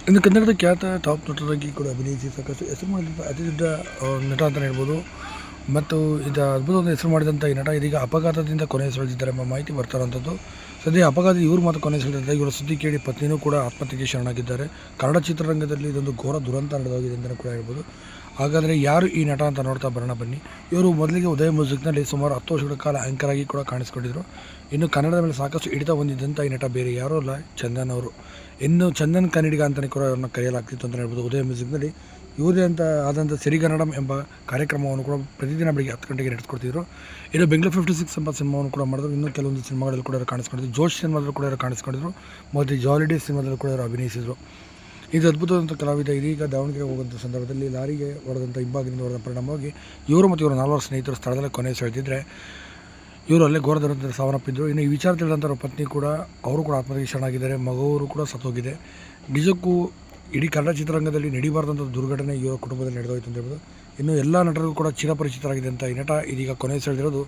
ಇನ್ನು ಕನ್ನಡದ ಖ್ಯಾತ ಟಾಪ್ ನಟರಾಗಿ ಕೂಡ ಅಭಿನಯಿಸಿ ಸಾಕಷ್ಟು ಹೆಸರು ಮಾಡಿದಂಥ ಅತಿ ದೊಡ್ಡ ನಟ ಅಂತಲೇ ಹೇಳ್ಬೋದು. ಮತ್ತು ಇದು ಅದ್ಭುತವಾದ ಹೆಸರು ಮಾಡಿದಂಥ ಈ ನಟ ಇದೀಗ ಅಪಘಾತದಿಂದ ಕೊನೆಯುಸಿರೆಳೆದಿದ್ದಾರೆ ಎಂಬ ಮಾಹಿತಿ ಬರ್ತಾ ಇರುವಂಥದ್ದು. ಸದ್ಯ ಅಪಘಾತ ಇವರು ಮಾತ್ರ ಕೊನೆಯುಸಿರೆಳೆದಿದ್ದಾರೆ. ಇವರ ಸುದ್ದಿ ಕೇಳಿ ಪತ್ನಿಯೂ ಕೂಡ ಆತ್ಮಹತ್ಯೆಗೆ ಶರಣಾಗಿದ್ದಾರೆ. ಕನ್ನಡ ಚಿತ್ರರಂಗದಲ್ಲಿ ಇದೊಂದು ಘೋರ ದುರಂತ ನಡೆದೋಗಿದೆ ಅಂತಲೂ ಕೂಡ ಹೇಳ್ಬೋದು. ಹಾಗಾದರೆ ಯಾರು ಈ ನಟ ಅಂತ ನೋಡ್ತಾ ಬರೋಣ ಬನ್ನಿ. ಇವರು ಮೊದಲಿಗೆ ಉದಯ ಮ್ಯೂಸಿಕ್ನಲ್ಲಿ ಸುಮಾರು 10 ವರ್ಷಗಳ ಕಾಲ ಆ್ಯಂಕರ್ ಆಗಿ ಕೂಡ ಕಾಣಿಸ್ಕೊಂಡಿದ್ದರು. ಇನ್ನು ಕನ್ನಡದ ಮೇಲೆ ಸಾಕಷ್ಟು ಹಿಡಿತ ಹೊಂದಿದ್ದಂಥ ಈ ನಟ ಬೇರೆ ಯಾರೂ ಅಲ್ಲ, ಚಂದನ್ ಅವರು. ಇನ್ನು ಚಂದನ್ ಕನ್ನಡಿಗ ಅಂತಲೇ ಕೂಡ ಅವ್ರನ್ನ ಕರೆಯಲಾಗ್ತಿತ್ತು ಅಂತ ಹೇಳ್ಬೋದು. ಉದಯ ಮ್ಯೂಸಿಕ್ನಲ್ಲಿ ಇವರೇ ಆದಂಥ ಸಿರಿಗನ್ನಡಂ ಎಂಬ ಕಾರ್ಯಕ್ರಮವನ್ನು ಕೂಡ ಪ್ರತಿದಿನ ಬೆಳಿಗ್ಗೆ 10 ಗಂಟೆಗೆ ನಡೆಸ್ಕೊಡ್ತಿದ್ರು. ಇನ್ನು ಬೆಂಗಳೂರು 56 ಎಂಬ ಸಿನಿಮಾವನ್ನು ಕೂಡ ಮಾಡಿದ್ರು. ಇನ್ನೂ ಕೆಲವೊಂದು ಸಿನಿಮಾಗಳಲ್ಲಿ ಕೂಡ ಕಾಣಿಸ್ಕೊಂಡಿದ್ರು. ಜೋಶ್ ಸಿನಿಮಾದಲ್ಲೂ ಕೂಡ ಕಾಣಿಸ್ಕೊಂಡಿದ್ರು. ಮತ್ತು ಜಾಲಿಡೇ ಸಿನಿಮಾದಲ್ಲೂ ಕೂಡ ಅಭಿನಯಿಸಿದರು. ಇದು ಅದ್ಭುತವಾದಂಥ ಕಲಾವಿದ. ಇದೀಗ ದಾವಣಗೆರೆ ಹೋಗುವಂಥ ಸಂದರ್ಭದಲ್ಲಿ ಲಾರಿಗೆ ಹೊಡೆದಂಥ ಹಿಂಭಾಗದಿಂದ ಹೊಡೆದ ಪರಿಣಾಮವಾಗಿ ಇವರು ಮತ್ತು ಇವರ 4 ಸ್ನೇಹಿತರು ಸ್ಥಳದಲ್ಲೇ ಕೊನೆಯುಸಿರೆಳೆದಿದ್ದರೆ ಇವರು ಅಲ್ಲೇ ಘೋರ ದುರಂತದಲ್ಲಿ ಸಾವನ್ನಪ್ಪಿದ್ದರು. ಇನ್ನು ಈ ವಿಚಾರ ತಿಳಿದಂಥ ಅವ್ರ ಪತ್ನಿ ಕೂಡ ಅವರು ಕೂಡ ಆತ್ಮಹತ್ಯೆಗೆ ಶರಣಾಗಿದ್ದಾರೆ. ಮಗವರು ಕೂಡ ಸತ್ತೋಗಿದೆ. ನಿಜಕ್ಕೂ ಇಡೀ ಕನ್ನಡ ಚಿತ್ರರಂಗದಲ್ಲಿ ನಡೀಬಾರ್ದಂಥ ದುರ್ಘಟನೆ ಇವರ ಕುಟುಂಬದಲ್ಲಿ ನಡೆದೋಯ್ತು ಅಂತ ಹೇಳ್ಬೋದು. ಇನ್ನು ಎಲ್ಲ ನಟರಿಗೂ ಕೂಡ ಚಿರಪರಿಚಿತರಾಗಿದ್ದಂಥ ಈ ನಟ ಇದೀಗ ಕೊನೆಯುಸಿರೆಳೆದಿರೋದು